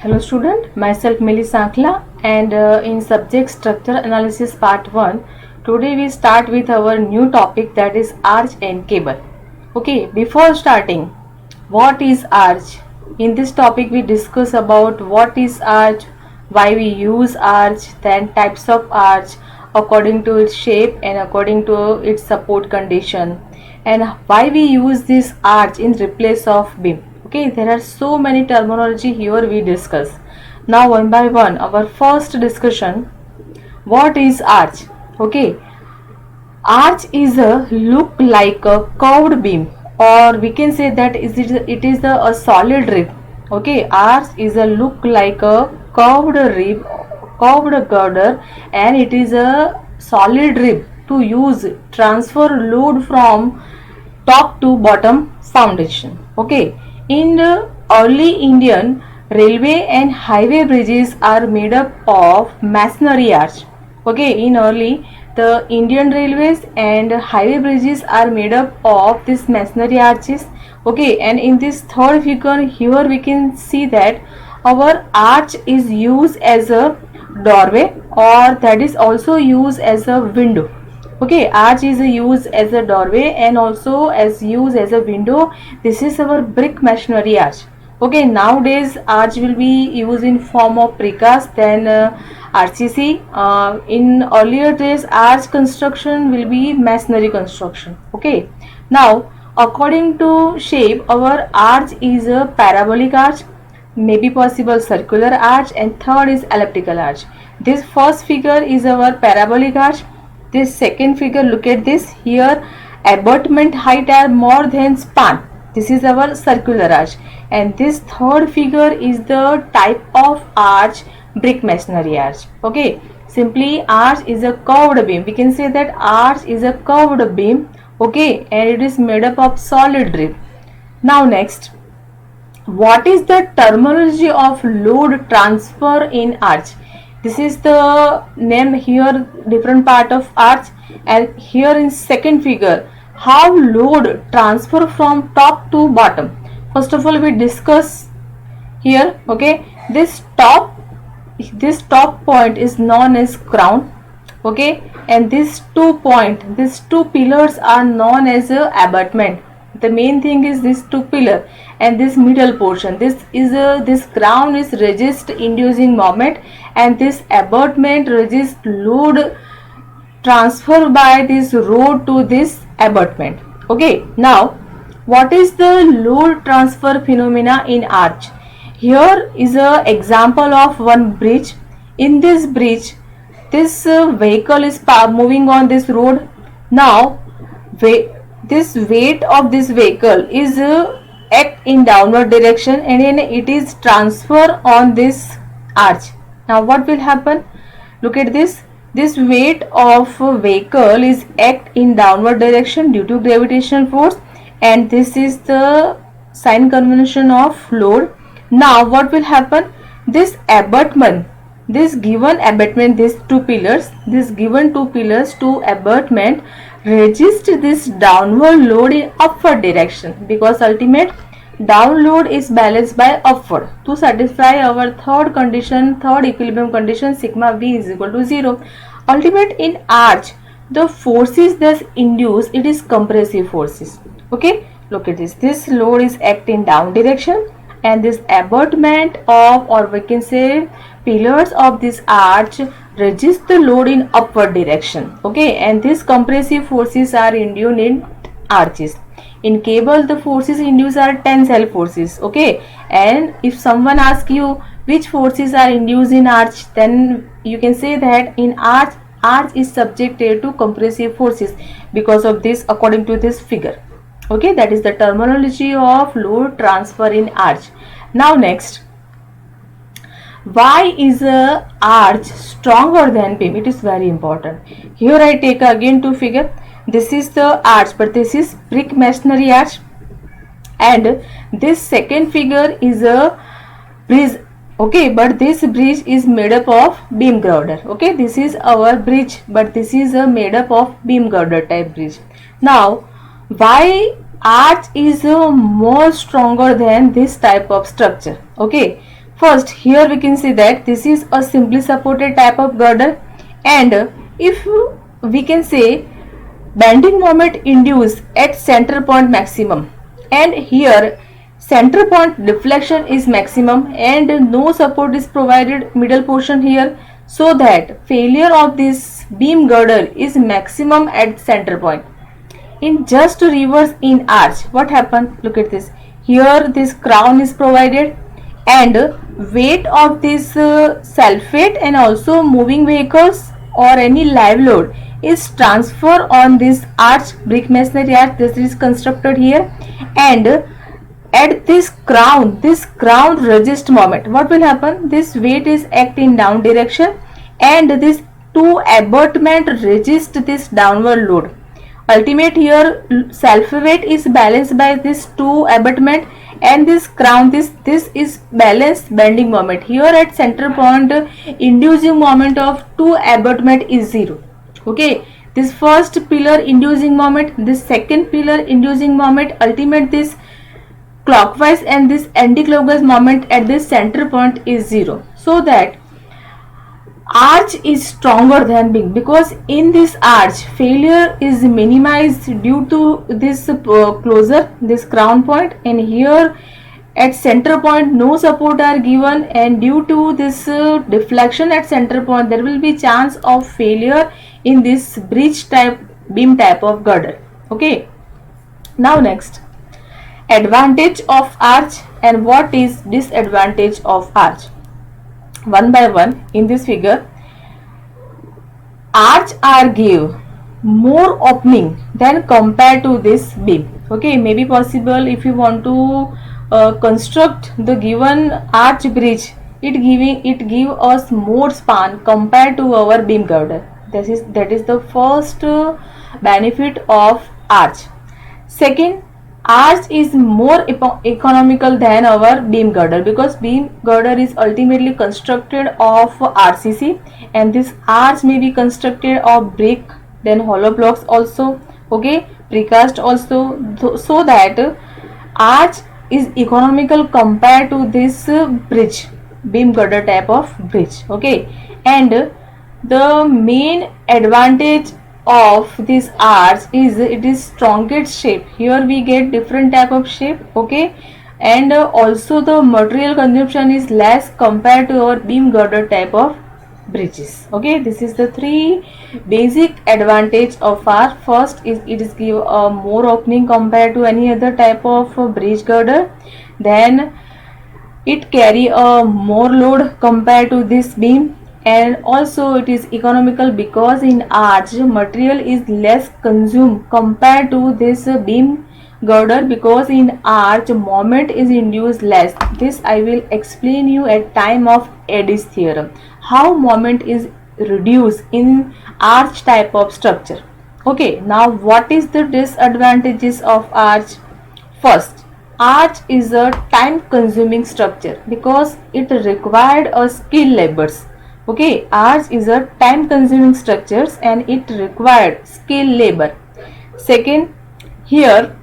Hello student, myself Mili Sankla and in subject structure analysis part 1, today we start with our new topic, that is arch and cable. Okay, before starting, what is arch? In this topic we discuss about what is arch, why we use arch, then types of arch according to its shape and according to its support condition, and why we use this arch in replace of beam. Okay, there are so many terminology here we discuss. Now one by one, our first discussion, what is arch? Okay, arch is a look like a curved beam, or we can say that it is a solid rib. Okay, arch is a look like a curved girder, and it is a solid rib to use transfer load from top to bottom foundation. Okay, in the early Indian, railway and highway bridges are made up of masonry arch. Okay, in early the Indian railways and highway bridges are made up of this masonry arches. Okay, and in this third figure here we can see that our arch is used as a doorway, or that is also used as a window. Okay, arch is used as a doorway and also as used as a window. This is our brick masonry arch. Okay, nowadays arch will be used in form of precast, then RCC. In earlier days arch construction will be masonry construction. Okay, now according to shape, our arch is a parabolic arch, maybe possible circular arch, and third is elliptical arch. This first figure is our parabolic arch. This second figure, look at this here, abutment height are more than span. This is our circular arch, and this third figure is the type of arch, brick masonry arch. Okay, simply arch is a curved beam. We can say that arch is a curved beam. Okay, and it is made up of solid rib. Now next, what is the terminology of load transfer in arch? This is the name here, different part of arch, and here in second figure, how load transfer from top to bottom. First of all we discuss here. Okay, this top point is known as crown. Okay, and these two pillars are known as a abutment. The main thing is this two pillar and this middle portion. This crown is resist inducing moment, and this abutment resist load transfer by this rod to this abutment. Okay, now what is the load transfer phenomena in arch? Here is a example of one bridge. In this bridge, this vehicle is moving on this road. Now this weight of this vehicle is act in downward direction, and then it is transfer on this arch. Now what will happen? Look at this. This weight of vehicle is act in downward direction due to gravitational force, and this is the sign convention of load. Now what will happen? This abutment, this given abutment, these two pillars, this given two pillars to abutment resist this downward load in upward direction, because ultimate download is balanced by upward. To satisfy our third condition, third equilibrium condition, sigma v is equal to 0. Ultimate in arch, the forces thus induced, it is compressive forces. Okay, look at this. This load is act in down direction, and this abutment of, or we can say pillars of this arch resist the load in upward direction. Okay, and these compressive forces are induced in arches. In cable, the forces induced are tensile forces. Okay, and if someone asks you which forces are induced in arch, then you can say that in arch is subjected to compressive forces because of this, according to this figure. Okay, that is the terminology of load transfer in arch. Now next, why is a arch stronger than beam? It is very important. Here I take again two figure. This is the arch, but this is brick masonry arch, and this second figure is a bridge. Okay, but this bridge is made up of beam girder. Okay, this is our bridge, but this is a made up of beam girder type bridge. Now why arch is more stronger than this type of structure? Okay, First, here we can see that this is a simply supported type of girder, and if we can say bending moment induced at center point maximum, and here center point deflection is maximum and no support is provided middle portion here, so that failure of this beam girder is maximum at center point. In just reverse in arch, what happened? Look at this. Here this crown is provided, and weight of this sulfate and also moving vehicles or any live load is transferred on this arch, brick masonry arch. This is constructed here, and at this crown resist moment, what will happen? This weight is act in down direction, and this two abutment resist this downward load. Ultimate here self weight is balanced by this two abutment, and this crown, this is balanced bending moment. Here at center point inducing moment of two abutment is 0. Okay, this first pillar inducing moment, this second pillar inducing moment, ultimate this clockwise and this anti-clockwise moment at this center point is 0, so that arch is stronger than beam, because in this arch failure is minimized due to this closer, this crown point, and here at center point no support are given, and due to this deflection at center point there will be chance of failure in this bridge type beam type of girder. Okay, now next, advantage of arch and what is disadvantage of arch. One by one in this figure, arch are give more opening than compared to this beam. Okay, maybe possible if you want to construct the given arch bridge, it give us more span compared to our beam girder. That is the first benefit of arch. Second, arch is more economical than our beam girder, because beam girder is ultimately constructed of RCC, and this arch may be constructed of brick, then hollow blocks also, okay, precast also, so that arch is economical compared to this bridge, beam girder type of bridge. Okay, and the main advantage of this arch is it is strongest shape. Here we get different type of shape. Okay, and also the material consumption is less compared to our beam girder type of bridges. Okay, this is the three basic advantage of arch. First is it is give a more opening compared to any other type of bridge girder, then it carry a more load compared to this beam, and also it is economical because in arch material is less consumed compared to this beam girder, because in arch moment is induced less. This I will explain you at time of Eddy's theorem, how moment is reduced in arch type of structure. Okay, now what is the disadvantages of arch? First, arch is a time consuming structure because it required a skilled labors. Okay, arch is a time consuming structures and it required skilled labor. Second, here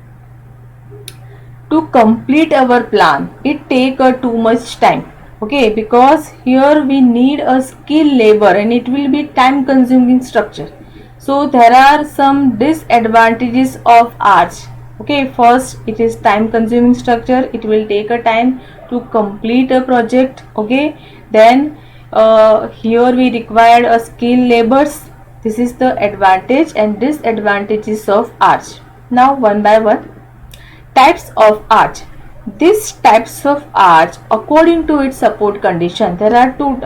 to complete our plan it take too much time. Okay, because here we need a skilled labor and it will be time consuming structure. So there are some disadvantages of arch. Okay, first it is time consuming structure, it will take a time to complete a project. Okay, then here we required a skilled labors. This is the advantage and disadvantages of arch. Now one by one, types of arch. These types of arch according to its support condition. There are two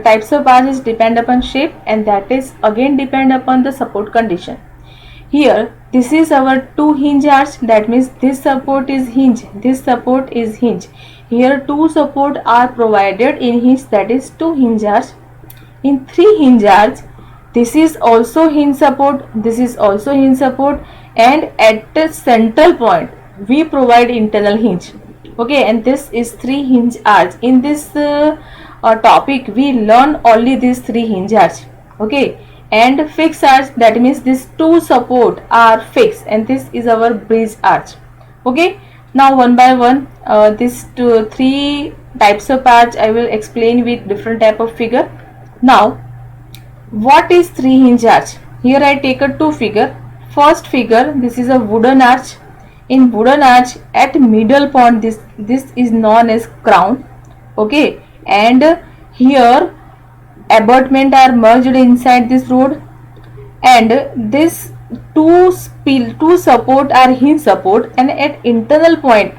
types of arches depend upon shape, and that is again depend upon the support condition. Here this is our two hinge arch, that means this support is hinge, this support is hinge. Here two support are provided in hinge, that is two hinge arch. In three hinge arch, this is also hinge support, this is also hinge support, and at the central point we provide internal hinge. Okay, and this is three hinge arch. In this topic we learn only these three hinge arch. Okay, and fixed arch, that means these two support are fixed, and this is our bridge arch. Okay, Now one by one, these three types of arch I will explain with different type of figure. Now what is three hinge arch? Here I take a two figure. First figure, this is a wooden arch. In wooden arch, at middle point, this is known as crown. Okay, and here abutment are merged inside this road, and this two support are hinge support, and at internal point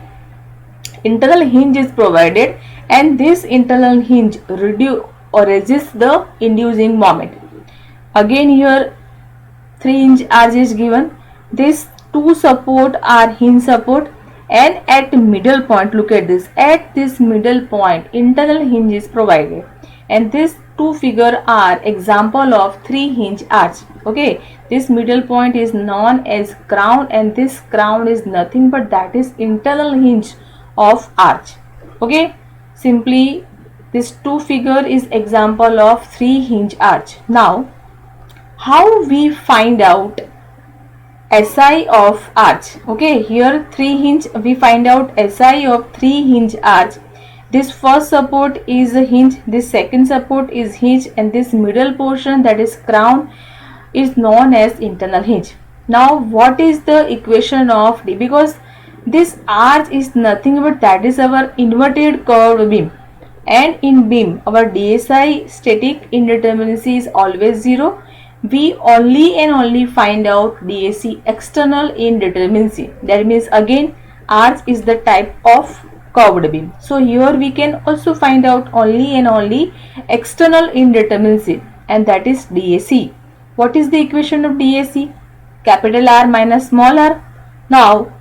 internal hinge is provided, and this internal hinge reduce or resist the inducing moment. Again here 3 hinge arch is given. These two support are hinge support, and at middle point, look at this, at this middle point internal hinge is provided, and these two figure are example of 3 hinge arch. Okay, this middle point is known as crown, and this crown is nothing but that is internal hinge of arch. Okay, simply this two figure is example of 3 hinge arch. Now how we find out SI of arch? Okay, here 3 hinge, we find out SI of 3 hinge arch. This first support is a hinge, this second support is hinge, and this middle portion, that is crown, is known as internal hinge. Now what is the equation of D? Because this arch is nothing but that is our inverted curved beam, and in beam our DSI static indeterminacy is always 0. We only and only find out DAC external indeterminacy. That means again arch is the type of curved beam. So here we can also find out only and only external indeterminacy, and that is DAC. What is the equation of DAC? Capital R minus small r. Now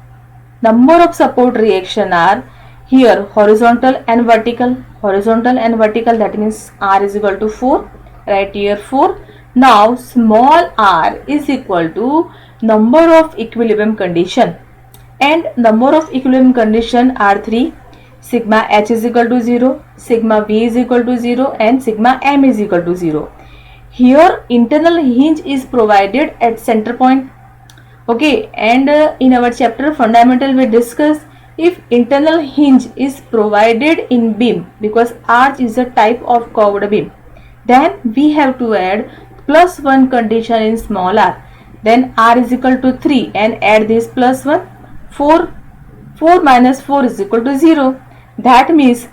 number of support reaction are here horizontal and vertical. Horizontal and vertical, that means R is equal to 4. Right here 4. Now small r is equal to number of equilibrium condition, and number of equilibrium condition are 3. Sigma h is equal to 0, sigma v is equal to 0, and sigma m is equal to 0. Here internal hinge is provided at center point. Okay, and in our chapter fundamental we discuss if internal hinge is provided in beam, because arch is a type of curved beam, then we have to add +1 condition in small r. Then r is equal to 3, and add this +1, 4 minus 4 is equal to 0. That means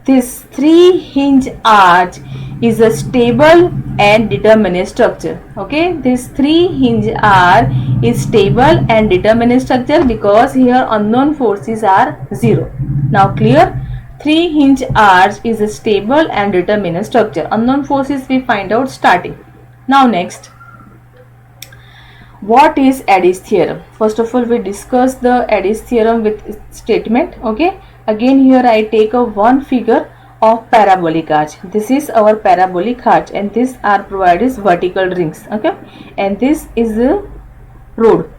this 3 hinge arch is a stable and determinate structure. Okay, this 3 hinge arch is stable and determinate structure because here unknown forces are 0. Now clear? 3 hinge arch is a stable and determinate structure. Unknown forces we find out starting. Now next, what is Eddy's theorem? First of all, we discuss the Eddy's theorem with statement. Okay, again here I take a one figure of parabolic arch. This is our parabolic arch, and these are provided as vertical rings. Okay, and this is the road,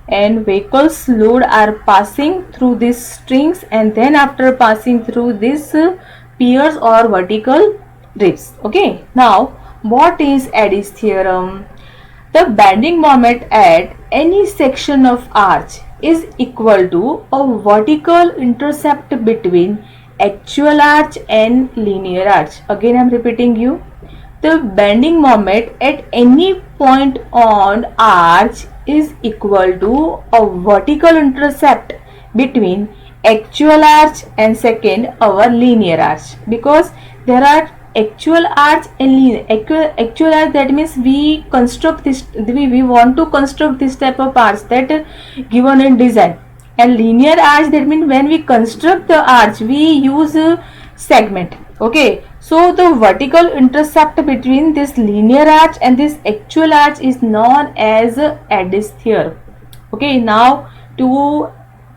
and vehicles load are passing through these strings, and then after passing through these piers or vertical ribs. Okay, now what is Eddy's theorem? The bending moment at any section of arch is equal to a vertical intercept between actual arch and linear arch. Again I am repeating you. The bending moment at any point on arch is equal to a vertical intercept between actual arch and second our linear arch, because there are actual arch and linear. Actual arch, that means we construct this, we want to construct this type of arch that given in design, and linear arch, that means when we construct the arch we use a segment. Okay, so the vertical intercept between this linear arch and this actual arch is known as Eddy's theorem. Okay, now to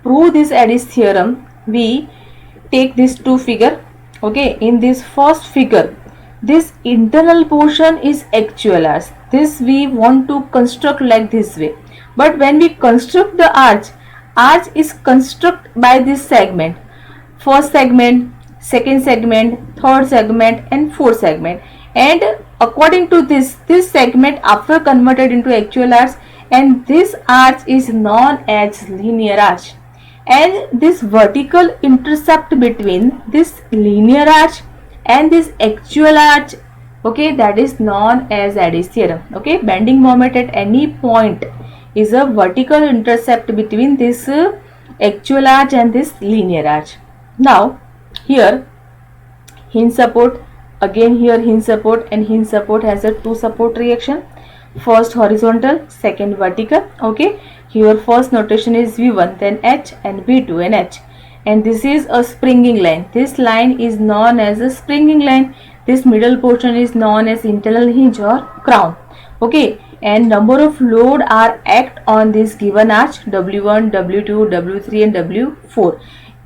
prove this Eddy's theorem we take these two figure. Okay, in this first figure this internal portion is actual arch. This we want to construct like this way, but when we construct the arch is constructed by this segment. First segment, second segment, third segment, and fourth segment, and according to this segment after converted into actual arch, and this arch is known as linear arch. and this vertical intercept between this linear arch and this actual arch, okay, that is known as Eddy's theorem. Okay, bending moment at any point is a vertical intercept between this actual arch and this linear arch. Now here hinge support, again here hinge support, and hinge support has a two support reaction, first horizontal, second vertical. Okay, here first notation is V1, then H, and V2 and H, and this is a springing line. This line is known as a springing line. This middle portion is known as internal hinge or crown. Okay, and number of load are act on this given arch, W1, W2, W3 and W4.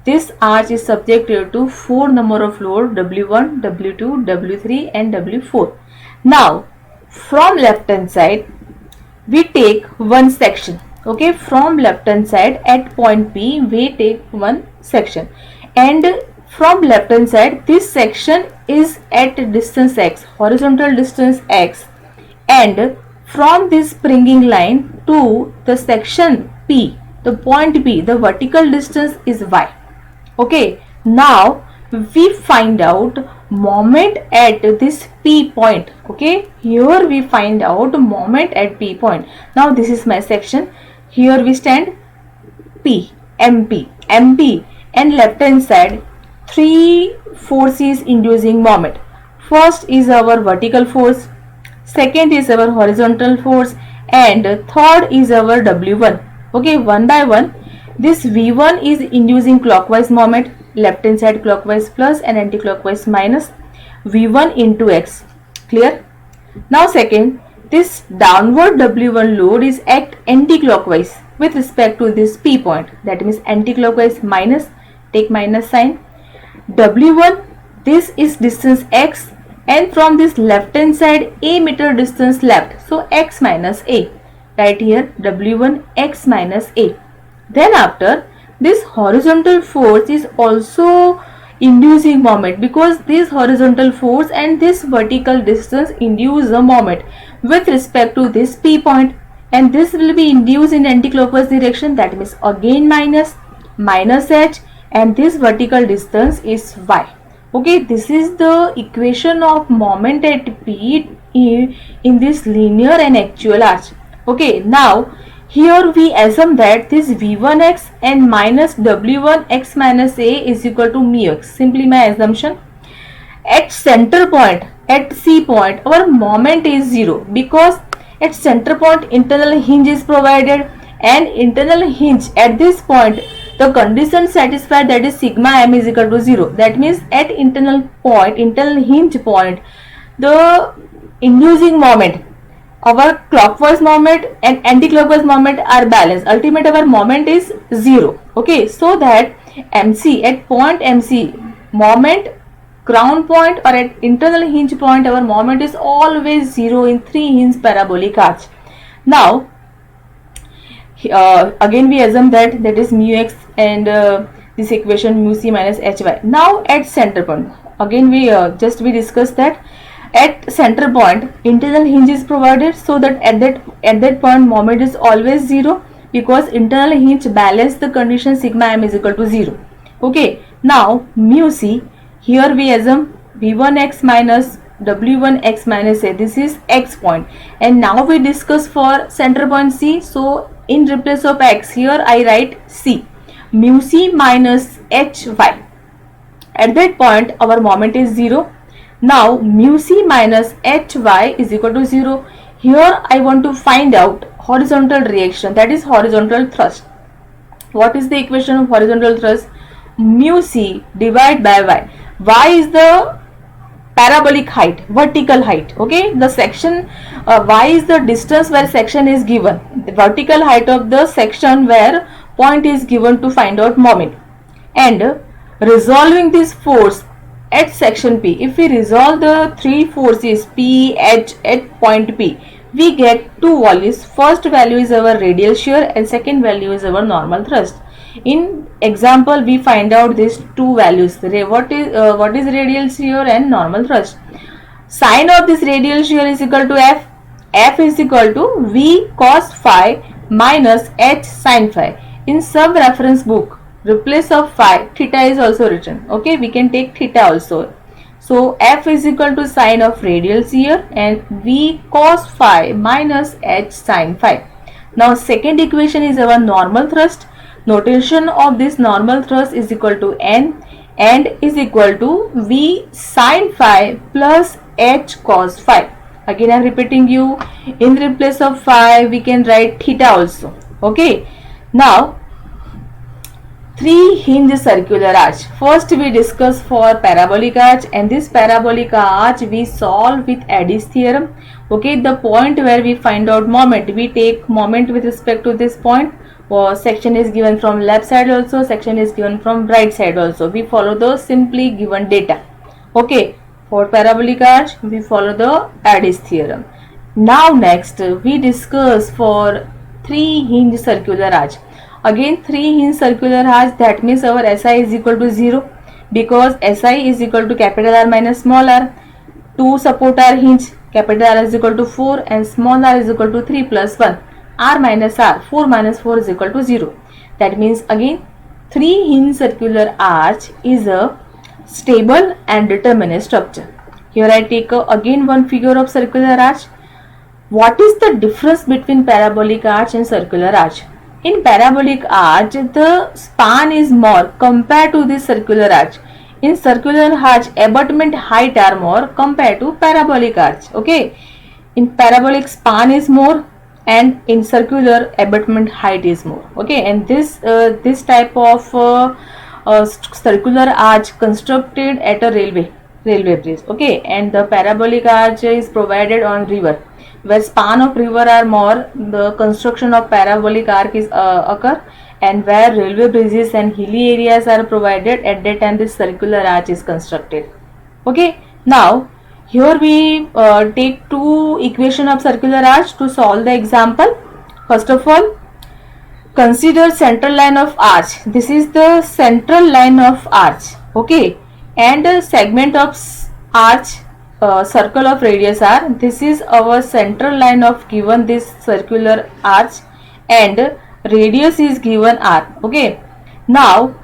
This arch is subjected to 4 number of load, W1, W2, W3 and W4. Now from left hand side we take one section. Okay, from left hand side at point P we take one section, and from left hand side this section is at distance x, horizontal distance x, and from this springing line to the section P, the point P, the vertical distance is y. Okay, now we find out moment at this P point. Okay, here we find out moment at P point. Now this is my section. Here we stand P, MP, MP, and left hand side three forces inducing moment. First is our vertical force, second is our horizontal force, and third is our W1. Okay, one by one. This V1 is inducing clockwise moment, left hand side clockwise plus and anti-clockwise minus, V1 into x. Clear? Now second, this downward W1 load is act anti-clockwise with respect to this P point, that means anti-clockwise minus, take minus sign. W1, this is distance x, and from this left hand side a meter distance left, so x minus a. Right here W1 x minus a. Then after, this horizontal force is also inducing moment, because this horizontal force and this vertical distance induce a moment with respect to this P point, and this will be induced in anti-clockwise direction, that means again minus, minus h, and this vertical distance is y. Okay, this is the equation of moment at P in this linear and actual arch. Okay, now here we assume that this V1x and minus W1x minus a is equal to mu x. Simply my assumption. At center point, at C point, our moment is 0, because at center point internal hinge is provided, and internal hinge at this point the condition satisfied, that is sigma m is equal to 0. That means at internal point, internal hinge point, the inducing moment, our clockwise moment and anti-clockwise moment are balanced. Ultimate our moment is 0. Okay, so that MC at point MC, moment ground point or at internal hinge point, our moment is always 0 in 3 hinge parabolic arch. Now again we assume that is mu x, and this equation mu c minus hy. Now at center point, again we we discussed that at center point internal hinge is provided, so that at that point moment is always 0, because internal hinge balance the condition sigma m is equal to 0. Okay, now mu c, here we assume v1x minus w1x minus a, this is x point, and now we discuss for center point c. So in replace of x, here I write c, mu c minus hy. At that point our moment is 0. Now mu c minus hy is equal to 0. Here I want to find out horizontal reaction, that is horizontal thrust. What is the equation of horizontal thrust? Mu c divided by y. Y is the parabolic height, vertical height. Okay, the section y is the distance where section is given, the vertical height of the section where point is given to find out moment. And resolving this force at section P, if we resolve the three forces P, H at point P, we get two values. First value is our radial shear and second value is our normal thrust. In example we find out these two values. What is radial shear and normal thrust? Sine of this radial shear is equal to F. F is equal to V cos phi minus H sin phi. In sub reference book replace of phi, theta is also written. Okay, we can take theta also. So F is equal to sine of radials here, and V cos phi minus H sin phi. Now second equation is our normal thrust. Notation of this normal thrust is equal to N and is equal to V sin phi plus H cos phi. Again I am repeating you, in replace of phi we can write theta also. Okay, now three hinge circular arch. First we discuss for parabolic arch, and this parabolic arch we solve with Eddy's theorem. Okay, the point where we find out moment, we take moment with respect to this point. Section is given from left side also, section is given from right side also. We follow the simply given data. Okay, for parabolic arch we follow the Eddy's theorem. Now next we discuss for three hinge circular arch. Again three hinge circular arch, that means our SI is equal to 0 because SI is equal to capital R minus small r. Two support are hinge, capital R is equal to 4 and small r is equal to 3 plus 1. R minus R, 4 minus 4 is equal to 0. That means again three hinge circular arch is a stable and determinate structure. Here I take again one figure of circular arch. What is the difference between parabolic arch and circular arch? In parabolic arch, the span is more compared to the circular arch. In circular arch, abutment height are more compared to parabolic arch. Okay, in parabolic span is more, and in circular abutment height is more. Okay, and this type of circular arch constructed at a railway bridge. Okay, and the parabolic arch is provided on river. Where span of river are more, the construction of parabolic arch is occur, and where railway bridges and hilly areas are provided, at that time this circular arch is constructed. Okay, now here we take two equation of circular arch to solve the example. First of all, consider central line of arch. This is the central line of arch. Okay, and a segment of arch, circle of radius r. This is our central line of given this circular arch, and radius is given r. Okay, now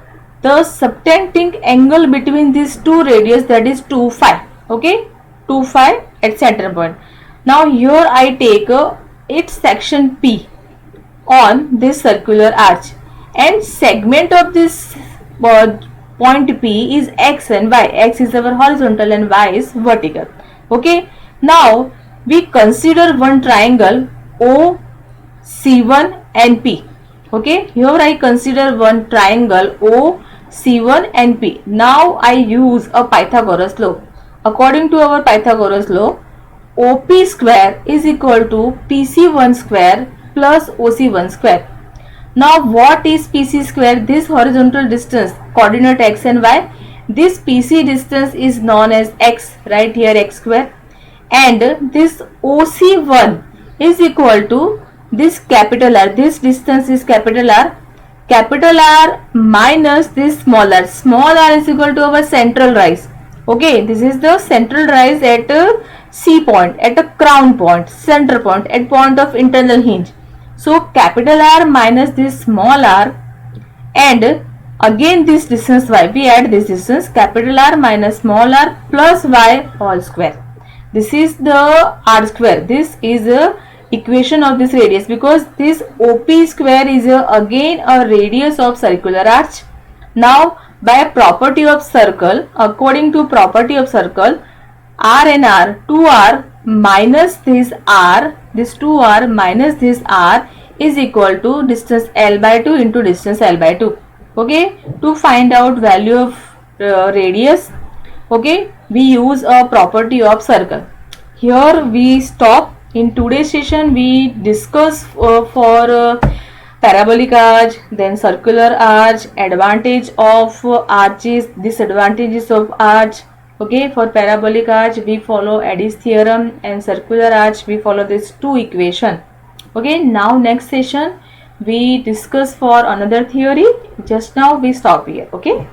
the subtending angle between these two radius, that is 2 phi. Okay, 2 phi at center point. Now here I take its section P on this circular arch, and segment of this point P is x and y. X is our horizontal and y is vertical. Okay, now we consider one triangle O, C1 and P. Okay, here I consider one triangle O, C1 and P. Now I use a Pythagoras law. According to our Pythagoras law, OP square is equal to PC1 square plus OC1 square. Now what is PC square? This horizontal distance, coordinate x and y. This PC distance is known as x, right here x square, and this OC1 is equal to this capital R. This distance is capital R. Capital R minus this small r. Small r is equal to our central rise. Okay, this is the central rise at C point, at a crown point, center point, at point of internal hinge. So capital R minus this small r, and again this distance y, we add this distance, capital R minus small r plus y whole square. This is the r square. This is a equation of this radius, because this OP square is again a radius of circular arch. Now by a property of circle, according to property of circle, r and r, 2r minus this r, this 2r minus this r is equal to distance L by 2 into distance L by 2. Okay, to find out value of radius, okay, we use a property of circle. Here we stop. In today's session we discuss for parabolic arch, then circular arch, advantage of arches, disadvantages of arch. Okay, for parabolic arch we follow Eddy's theorem, and circular arch we follow these two equation. Okay, now next session we discuss for another theory. Just now we stop here. Okay.